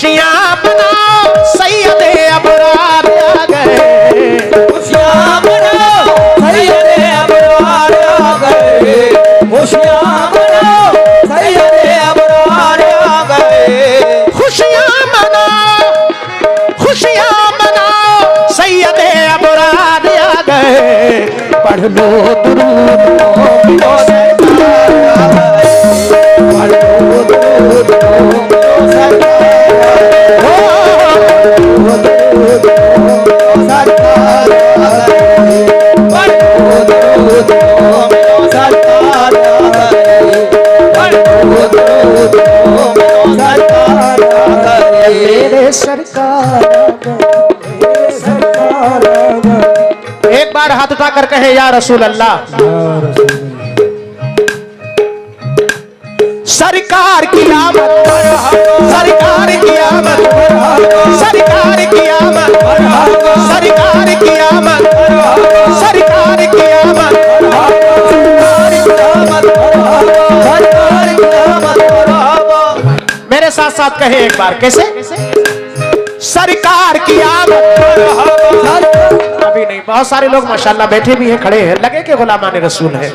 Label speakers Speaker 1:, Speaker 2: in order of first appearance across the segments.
Speaker 1: खुशियां मनाओ सैयदे अबरार आ गए,
Speaker 2: खुशियां मनाओ सैयदे अबरार आ गए, खुशियां मनाओ सैयदे अबरार आ गए,
Speaker 1: खुशियां मनाओ, खुशियां मनाओ सैयदे अबरार आ गए। पढ़ लो दुरूद मोमिनो सरकार आ गए, पढ़ लो दुरूद मोमिनो सरकार, हो दुरूद मोमिनो सरकार आ गए,
Speaker 2: पढ़ लो दुरूद मोमिनो सरकार आ गए, पढ़ लो दुरूद मोमिनो सरकार आ गए,
Speaker 1: मेरे सरकार आ गए, मेरे सरकार आ गए। एक बार हाथ उठा कर कहे या रसूल अल्लाह। सरकार की आमद, सरकार की आमद, सरकार की आमद, सरकार की आमद, सरकार की आमद,
Speaker 2: सरकार की आमद।
Speaker 1: मेरे साथ साथ कहे एक बार, कैसे? सरकार की आमद। अभी नहीं, बहुत सारे लोग माशाल्लाह बैठे भी हैं, खड़े हैं, लगे कि गुलामाने रसूल है।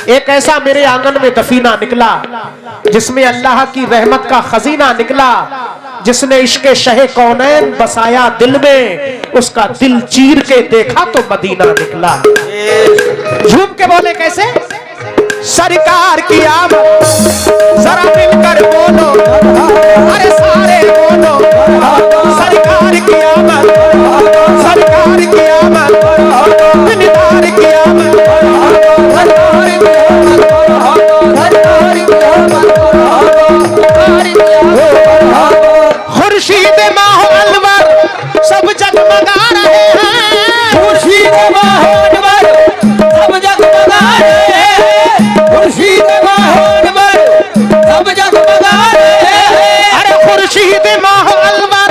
Speaker 1: एक ऐसा मेरे आंगन में दफीना निकला जिसमें अल्लाह की रहमत का खजीना निकला, जिसने इश्क़ शहे कौनैन बसाया दिल में, उसका दिल चीर के देखा तो मदीना निकला। झूम के बोले कैसे? सरकार की आमद, जरा मिलकर बोलो, अरे सारे बोलो, सरकार की आमद, सरकार की आमद, दिलदार की आमद,
Speaker 2: सरकार की आमद, सरकार की आमद।
Speaker 1: खुर्शीद माह अनवर सब जगमगा रहे हैं,
Speaker 2: खुर्शीद माह अनवर सब जगमगा रहे हैं, खुर्शीद माह अनवर सब जगमगा रहे हैं,
Speaker 1: अरे खुर्शीद माह अनवर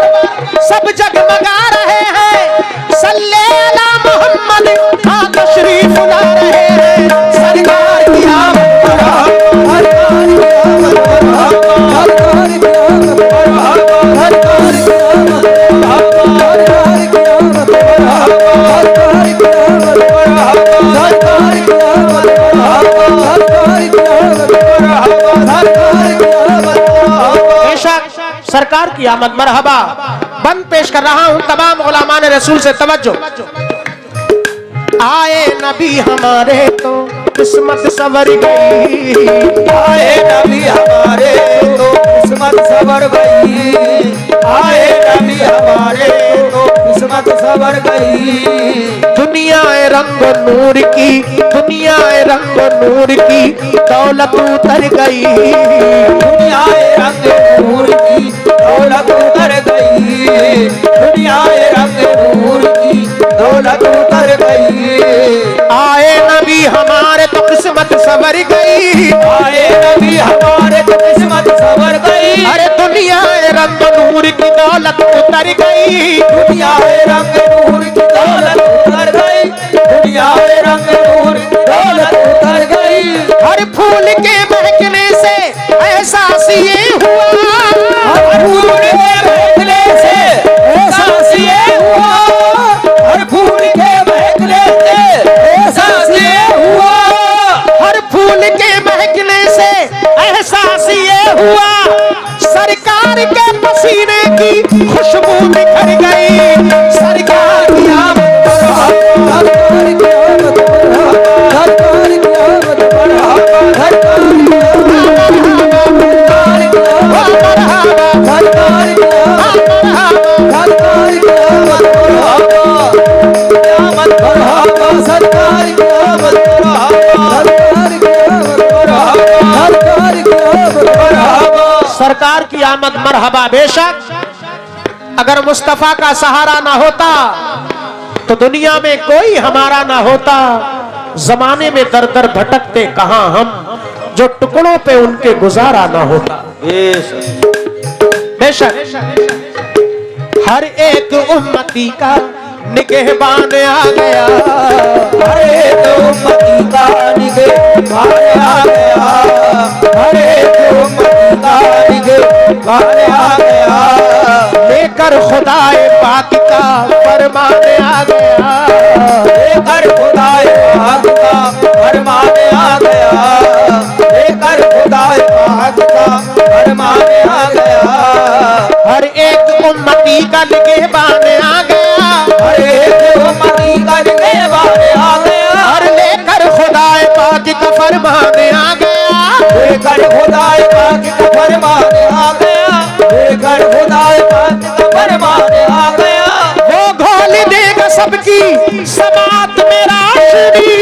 Speaker 1: सब जगमगा रहे हैं, सल्ले अला मोहम्मद हाँ तशरीफ ला रहे हैं। सरकार की आमद,
Speaker 2: सरकार की आमद, सरकार की आमद, सरकार की आमद, सरकार की आमद, सरकार की आमद, सरकार की आमद, सरकार की आमद, सरकार की आमद।
Speaker 1: बेशक सरकार की आमद, मरहबा। बंद पेश कर रहा हूं तमाम गुलामान रसूल से तवज्जो। आए नबी हमारे तो किस्मत सवर गई,
Speaker 2: आए नबी हमारे तो किस्मत सवर गई, आए नबी हमारे तो किस्मत सवर गई,
Speaker 1: दुनिया रंग नूर की, दुनिया रंग नूर की दौलत उतर गई,
Speaker 2: दुनिया रंग नूर की दौलत उतर गई, दुनिया रंग नूर की दौलत उतर गई,
Speaker 1: आए नबी हमारे तो किस्मत सवर गई,
Speaker 2: आए नबी हमारे तो किस्मत सवर गई,
Speaker 1: अरे दुनिया रंग नूर की दौलत उतर गई,
Speaker 2: दुनिया रंग नूर की दौलत उतर गई, दुनिया रंग नूर की दौलत उतर गई,
Speaker 1: हर फूल के महकने से एहसास ये हुआ,
Speaker 2: हर फूल के महकने से एहसास ये हुआ, हर फूल के महकने से एहसास ये हुआ,
Speaker 1: हर फूल के महकने से एहसास ये हुआ, सरकार के पसीने की खुशबू बिखर गई, सरकार की आमद,
Speaker 2: सरकार की आमद, सरकार की आमद, सरकार की आमद, सरकार की आमद, सरकार की आमद, आमद मरहबा, सरकार की आमद, सरकार की आमद, सरकार की आमद मरहबा,
Speaker 1: सरकार की आमद मरहबा। बेशक अगर मुस्तफा का सहारा ना होता तो दुनिया में कोई हमारा ना होता, जमाने में दर दर भटकते कहां हम, जो टुकड़ों पे उनके गुजारा ना होता। बेशक हर एक उम्मती का निगहबान आ गया,
Speaker 2: हर एक उम्मती का निगहबान आ गया, हर एक उम्मती का निगहबान बार आ गया,
Speaker 1: लेकर खुदाए पाक का फरमान आ गया,
Speaker 2: लेकर खुदाए पाक का फरमान आ गया, लेकर खुदाए पाक का फरमान आ गया।
Speaker 1: हर एक उम्मती का निगहबान आ गया,
Speaker 2: हर एक उम्मती का निगहबान आ गया,
Speaker 1: हर लेकर खुदाए पाक का फरमान आ गया,
Speaker 2: लेकर खुदाए पाक का फरमान आ गया, लेकर खुदाए पाक का फरमान आ गया।
Speaker 1: वो घोल देगा सबकी समात में राशनी,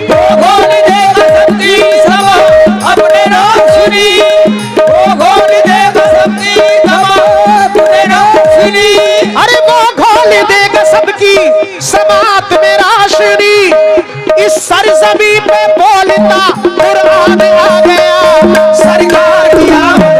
Speaker 2: वो घोल देगा सबकी समात अपने रोशनी, वो घोल देगा सबकी समात अपने रोशनी।
Speaker 1: अरे वो घोल देगा सबकी समात में राशनी, इस सरजमी पे बोलता कुरान आ गया, सरकार की आमद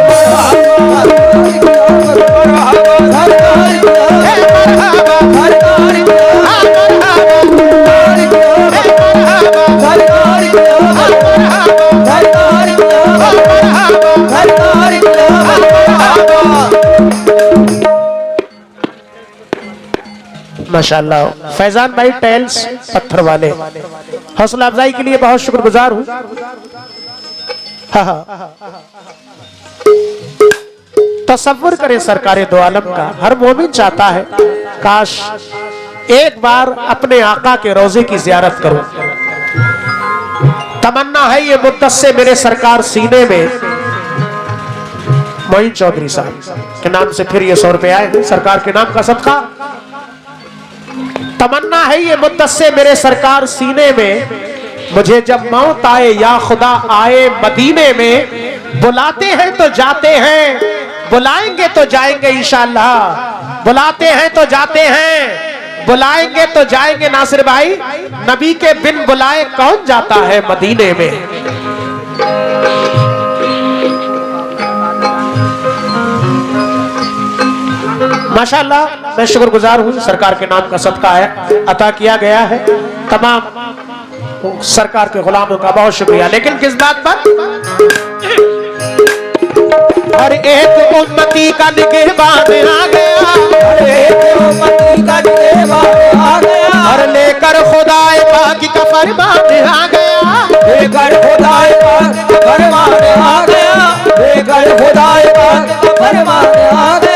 Speaker 1: माशाल्लाह। फैजान भाई टाइल्स पत्थर वाले, हौसला अफजाई के लिए बहुत शुक्रगुजार हूँ। तसव्वुर करें सरकारे दो आलम का, हर मोमिन चाहता है काश एक बार अपने आका के रोजे की जियारत करूं। तमन्ना है ये मुद्दत से मेरे सरकार सीने में। मोइन चौधरी साहब के नाम से फिर ये 100 रुपए आए सरकार के नाम का सदका। तमन्ना है ये मुद्दत से मेरे सरकार सीने में, मुझे जब मौत आए या खुदा आए मदीने में, बुलाते हैं तो जाते हैं, बुलाएंगे तो जाएंगे इंशाअल्लाह, बुलाते हैं तो जाते हैं, बुलाएंगे तो जाएंगे। नासिर भाई, नबी के बिन बुलाए कौन जाता है मदीने में। माशाअल्लाह मैं शुक्रगुजार हूँ, सरकार के नाम का सदका है अता किया गया है। तमाम सरकार के गुलामों का बहुत शुक्रिया। लेकिन किस बात पर? हर एक उम्मती का निगहबान आ गया,
Speaker 2: हर एक उम्मती का निगहबान आ गया,
Speaker 1: हर लेकर खुदाए पाक का फरमान आ गया,
Speaker 2: लेकर खुदाए पाक का फरमान आ गया, लेकर खुदाए पाक का फरमान आ गया।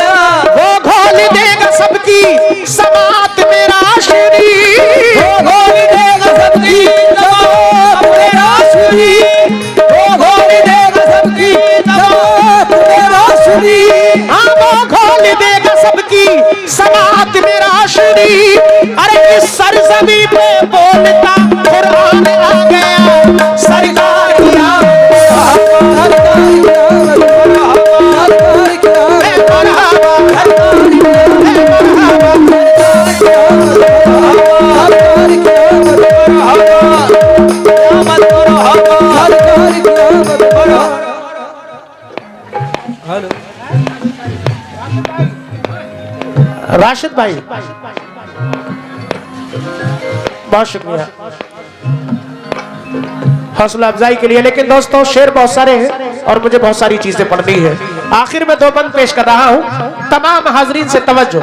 Speaker 1: वो घोल देगा सबकी समात में राशनी,
Speaker 2: वो घोल देगा सबकी समात में राशनी, वो घोल देगा सबकी समात में राशनी।
Speaker 1: हाँ वो घोल देगा सबकी समात में राशनी। अरे इस सरजमी पे बोलता कुरान आ गया, सरकार की राशिद भाई बहुत शुक्रिया हौसला अफजाई के लिए। लेकिन दोस्तों शेर बहुत सारे हैं और मुझे बहुत सारी चीजें पढ़नी है। आखिर में 2 बंद पेश कर रहा हूं, तमाम हाजरीन से तवज्जो।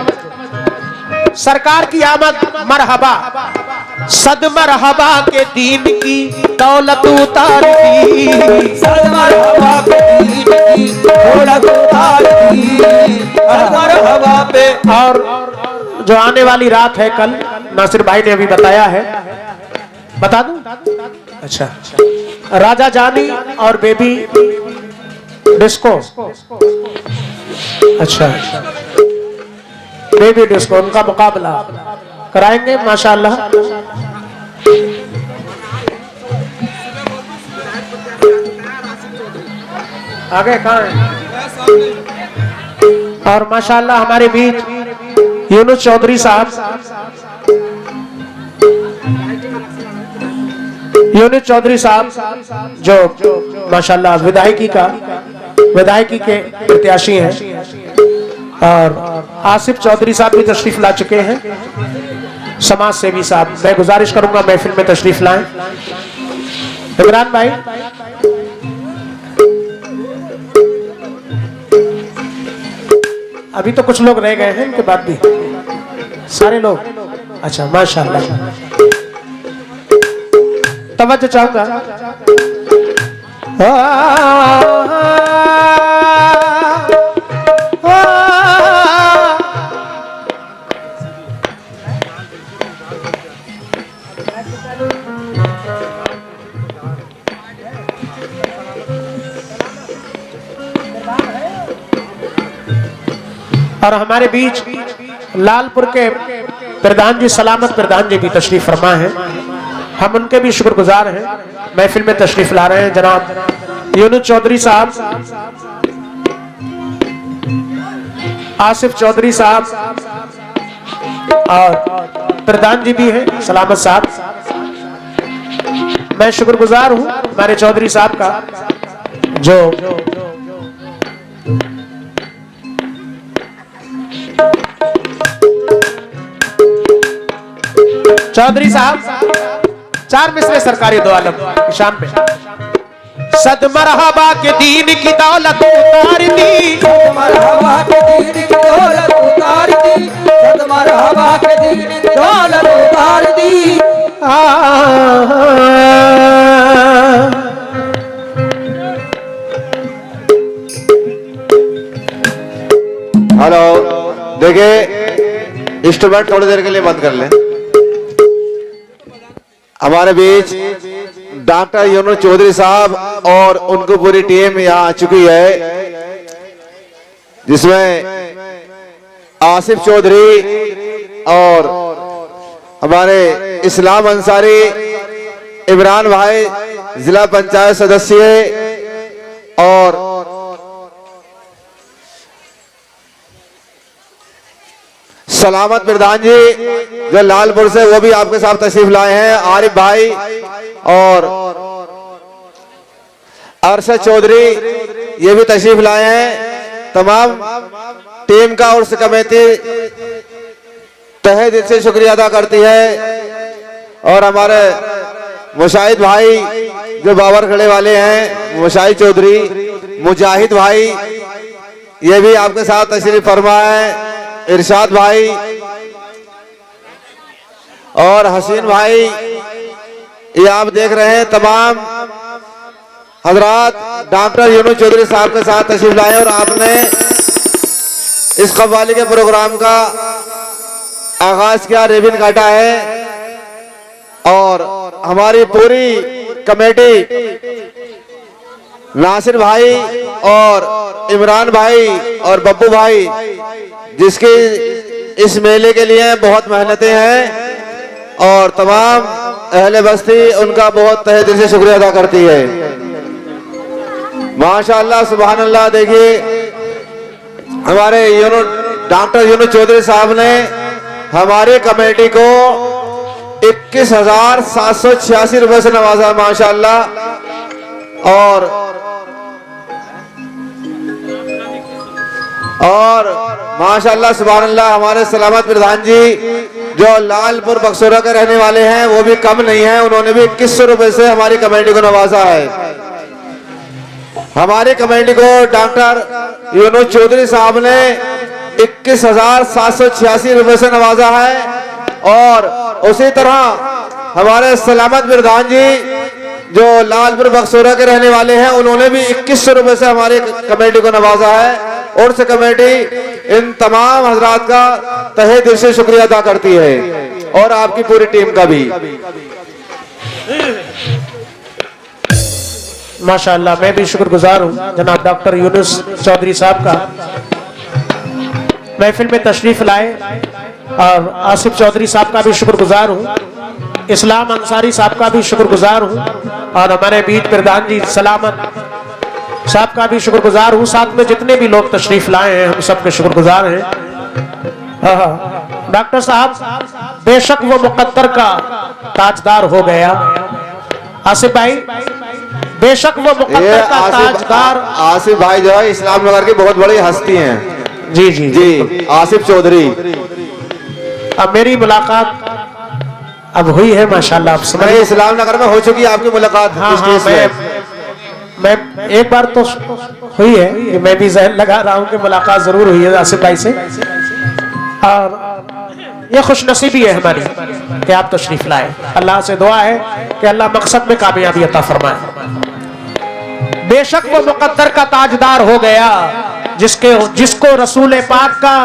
Speaker 1: सरकार की आमद मरहबा, सद मरहबा के दीन की दौलत उतार दी,
Speaker 2: सद मरहबा पे दीन की दौलत उतार दी, सद मरहबा पे।
Speaker 1: और जो आने वाली रात है कल, नासिर भाई ने अभी बताया है, बता दूं? अच्छा, राजा जानी और बेबी डिस्को। अच्छा, बेबी डिस्को उनका मुकाबला कराएंगे माशाअल्लाह। आगे कहाँ है? और माशाअल्लाह हमारे बीच यूनुस चौधरी साहब, यूनुस चौधरी साहब जो माशाअल्लाह विधायकी के प्रत्याशी हैं, और आसिफ चौधरी साहब भी तशरीफ ला चुके हैं, समाज सेवी साहब। मैं गुजारिश करूंगा महफिल में तशरीफ लाएं। इमरान भाई अभी तो कुछ लोग रह गए हैं, इनके बाद भी सारे लोग। अच्छा माशाल्लाह, तवज्जो चाहूंगा। और हमारे बीच लालपुर के प्रधान जी, सलामत प्रधान जी भी तशरीफ फरमा है। हम उनके भी शुक्रगुजार हैं। महफिल में तशरीफ ला रहे हैं जनाब यूनुस चौधरी साहब, आसिफ चौधरी साहब और प्रधान जी भी हैं सलामत साहब। मैं शुक्रगुजार हूं हमारे चौधरी साहब का, जो चौधरी साहब 4 मिसरे सरकारी दो आलम शाम पे। सद मरहबा के दीन की दौलत उतार दी,
Speaker 2: सद मरहबा के दीन की दौलत उतार दी, सद मरहबा के दीन की दौलत उतार दी।
Speaker 3: हेलो, देखिए इंस्ट्रूमेंट थोड़ी देर के लिए बंद कर लें। हमारे बीच डॉक्टर यूनुस चौधरी साहब और उनको पूरी टीम यहाँ आ चुकी है, जिसमें आसिफ चौधरी और हमारे इस्लाम अंसारी, इमरान भाई जिला पंचायत सदस्य और सलामत प्रधान जी जो लालपुर से, वो भी आपके साथ तशरीफ लाए हैं। आरिफ भाई और अरशद चौधरी ये भी तशरीफ लाए हैं। तमाम टीम का और कमेटी तहे दिल से शुक्रिया अदा करती है। और हमारे मुशाहिद भाई जो बाबर खड़े वाले हैं, मुशाहिद चौधरी, मुजाहिद भाई ये भी आपके साथ तशरीफ फरमा है। इरशाद भाई और हसीन भाई, ये आप देख रहे हैं तमाम हजरात डॉक्टर यूनुस चौधरी साहब के साथ तशरीफ लाए। और आपने इस कव्वाली के प्रोग्राम का आगाज किया, रिबन काटा है। और हमारी पूरी कमेटी नासिर भाई और इमरान भाई और बब्बू भाई, जिसकी इस मेले के लिए बहुत मेहनतें हैं, और तमाम अहले बस्ती उनका बहुत तहे दिल से शुक्रिया अदा करती है। माशाअल्लाह सुभान अल्लाह। देखिए हमारे डॉक्टर यूनुस चौधरी साहब ने हमारी कमेटी को 21,786 रुपए से नवाजा, माशाअल्लाह। और माशाअल्लाह सुभान अल्लाह, हमारे सलामत प्रधान जी जो लालपुर बक्सोरा के रहने वाले हैं, वो भी कम नहीं है, उन्होंने भी 2100 रुपए से हमारी कमेटी को नवाजा है। हमारी कमेटी को डॉक्टर यूनुस चौधरी साहब ने 21,786 रुपए से नवाजा है। और उसी तरह हमारे सलामत प्रधान जी जो लालपुर बक्सोरा के रहने वाले हैं, उन्होंने भी 2100 रुपए से हमारी कमेटी को नवाजा है। और से कमेटी इन तमाम हजरात का तहे दिल से शुक्रिया अदा करती है, और आपकी पूरी टीम का भी।
Speaker 1: माशाअल्लाह, मैं भी शुक्रगुजार हूँ जनाब डॉक्टर यूनुस चौधरी साहब का, महफिल में तशरीफ लाए। और आसिफ चौधरी साहब का भी शुक्रगुजार हूँ, इस्लाम अंसारी साहब का भी शुक्रगुजार हूँ, और हमारे बीच प्रधान जी सलामत साहब का भी शुक्रगुजार हूँ। साथ में जितने भी लोग तशरीफ लाए हैं, हम सबके शुक्रगुजार हैं। डॉक्टर साहब बेशक वो मुकद्दर का ताजदार हो गया। आसिफ भाई बेशक वो मुकद्दर का ताजदार।
Speaker 3: आसिफ भाई जो है इस्लाम नगर की बहुत बड़ी हस्ती हैं।
Speaker 1: जी जी
Speaker 3: जी, आसिफ चौधरी।
Speaker 1: अब मेरी मुलाकात अब हुई है माशाल्लाह, आप समझ।
Speaker 3: इस्लाम नगर में हो चुकी है आपकी मुलाकात।
Speaker 1: हाँ हाँ, मैं एक बार तो हुई है कि मैं भी जहन लगा रहा हूं कि मुलाकात जरूर हुई है आसिफ भाई से, और ये खुशनसीबी है हमारी कि आप तशरीफ लाए। अल्लाह से दुआ है कि अल्लाह मकसद में कामयाबी अता फरमाए। बेशक वो मुकद्दर का ताजदार हो गया जिसको रसूल पाक का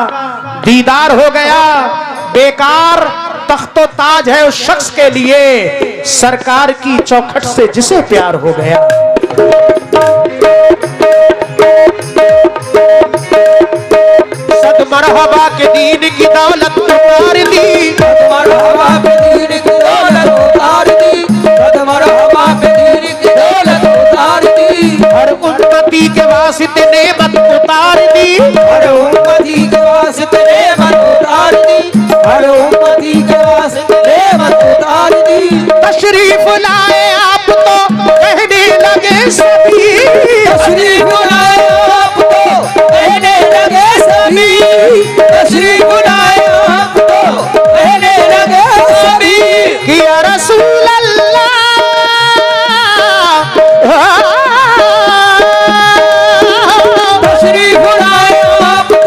Speaker 1: दीदार हो गया। बेकार तख्तो ताज है उस शख्स के लिए, सरकार की चौखट से जिसे प्यार हो गया। सद मरहबा के दीन की दौलत उतार दी,
Speaker 2: सद मरहबा के दीन की दौलत उतार दी, सद मरहबा के दीन की दौलत उतार दी।
Speaker 1: हर उम्मती के वास्ते नेमत उतार दी,
Speaker 2: हर उम्मती के वास्ते नेमत उतार दी, हर उम्मती के वास्ते नेमत उतार दी।
Speaker 1: तशरीफ लाए आप तो कहने लगे सभी,
Speaker 2: तशरीफ लाए आप तो कहने लगे सभी, तशरीफ लाए आप तो कहने लगे सभी
Speaker 1: कि या रसूल अल्लाह
Speaker 2: तशरीफ लाए आप तो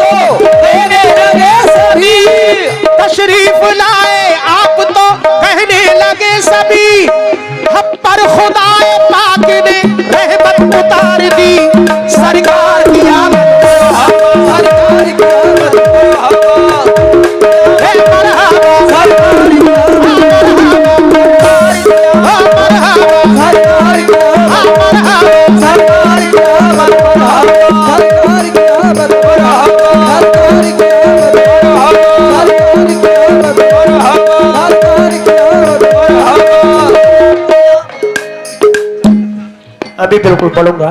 Speaker 2: कहने लगे सभी,
Speaker 1: तशरीफ लाए आप तो कहने लगे सभी। हम पर खुदाए पाक ने रहमत उतार दी, सरकार की आमद
Speaker 2: सरकार की आमद
Speaker 1: है मरहबा,
Speaker 2: सरकार की
Speaker 1: अभी बिल्कुल पढ़ूंगा।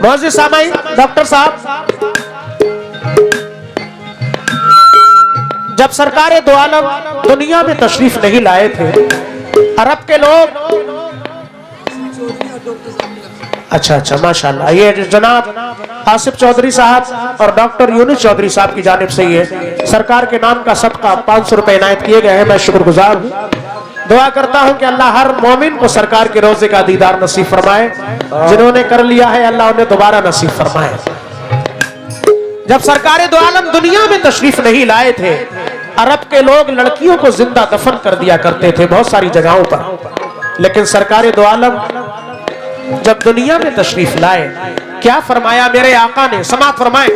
Speaker 1: मौजूद सामाई डॉक्टर साहब, जब सरकार दो आलम दुनिया में तशरीफ नहीं लाए थे, अरब के लोग, अच्छा माशाल्लाह, ये जनाब आसिफ चौधरी साहब और डॉक्टर यूनुस चौधरी साहब की जानिब से ये सरकार के नाम का सदका 500 रुपए इनायत किए गए हैं। मैं शुक्रगुजार हूँ। दुआ करता हूं कि अल्लाह हर मोमिन को सरकार के रोजे का दीदार नसीब फरमाए। जिन्होंने कर लिया है अल्लाह उन्हें दोबारा नसीब फरमाए। जब सरकार दो आलम दुनिया में तशरीफ नहीं लाए थे, अरब के लोग लड़कियों को जिंदा दफन कर दिया करते थे बहुत सारी जगहों पर। लेकिन सरकार दो आलम जब दुनिया में तशरीफ लाए, क्या फरमाया मेरे आका ने, समात फरमाए,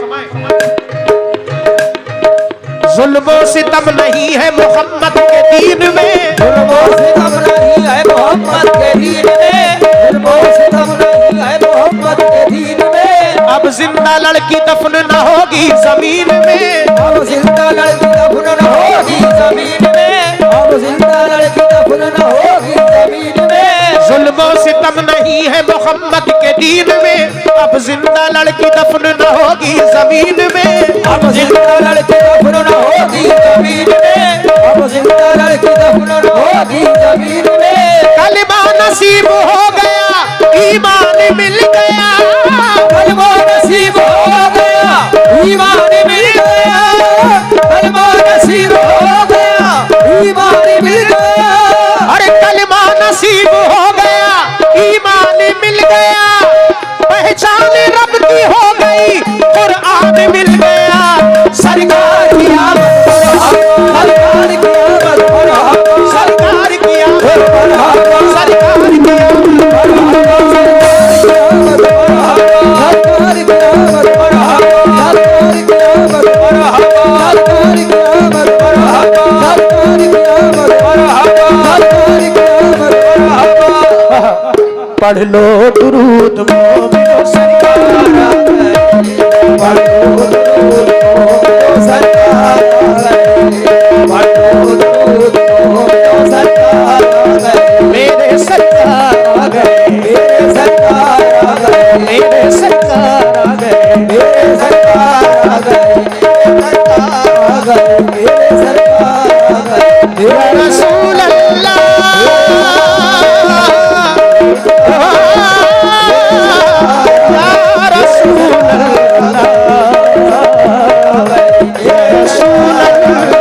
Speaker 1: जुल्म सितम नहीं है मोहम्मद के दीन में,
Speaker 2: जुल्म सितम नहीं है मोहम्मद के दीन में, जुल्म सितम नहीं है मोहम्मद के दीन में।
Speaker 1: अब जिंदा लड़की दफन न होगी जमीन में,
Speaker 2: अब जिंदा लड़की दफन न होगी जमीन में, अब जिंदा लड़की दफन न होगी जमीन में।
Speaker 1: जुल्म सितम नहीं है मोहम्मद के दीन में, अब जिंदा लड़की दफन न होगी जमीन में,
Speaker 2: अब जिंदा लड़की दफन न होगी जमीन में, अब जिंदा लड़की दफन न होगी जमीन में।
Speaker 1: कलमा नसीब हो गया, ईमान मिल गया,
Speaker 2: कलमा नसीब हो गया, ईमान मिल गया, कलमा नसीब हो गया, ईमान मिल गया।
Speaker 1: अरे कलमा नसीब हो गया, ईमान मिल गया, पहचान रब की हो गई, कुरान मिल गया। सरकार की आमद,
Speaker 2: सरकार की आमद,
Speaker 1: सरकार की आमद, सरकार की आमद, पढ़ लो दुरूद मोमिनो सरकार
Speaker 2: पढ़ लो दुरूद मोमिनो सरकार पढ़ लो दुरूद मोमिनो सरकार
Speaker 1: मेरे सरकार आ गए,
Speaker 2: मेरे सरकार आ गए,
Speaker 1: मेरे सरकार आ गए,
Speaker 2: मेरे सरकार आ गए, मेरे सरकार आ गए।
Speaker 1: या रसूल अल्लाह, या रसूल अल्लाह, या रसूल अल्लाह,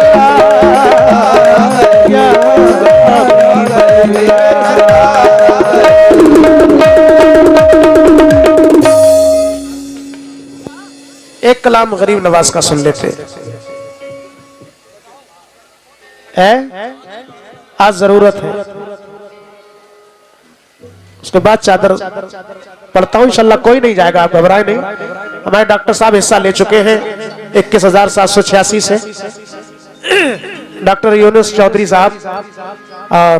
Speaker 1: या एक कलाम गरीब नवाज का सुन लेते है, आज जरूरत है। उसके बाद चादर पढ़ता हूं इंशाल्लाह, कोई नहीं जाएगा, आप घबराए नहीं। हमारे डॉक्टर साहब हिस्सा ले चुके हैं 21,786 से, डॉक्टर यूनुस चौधरी साहब और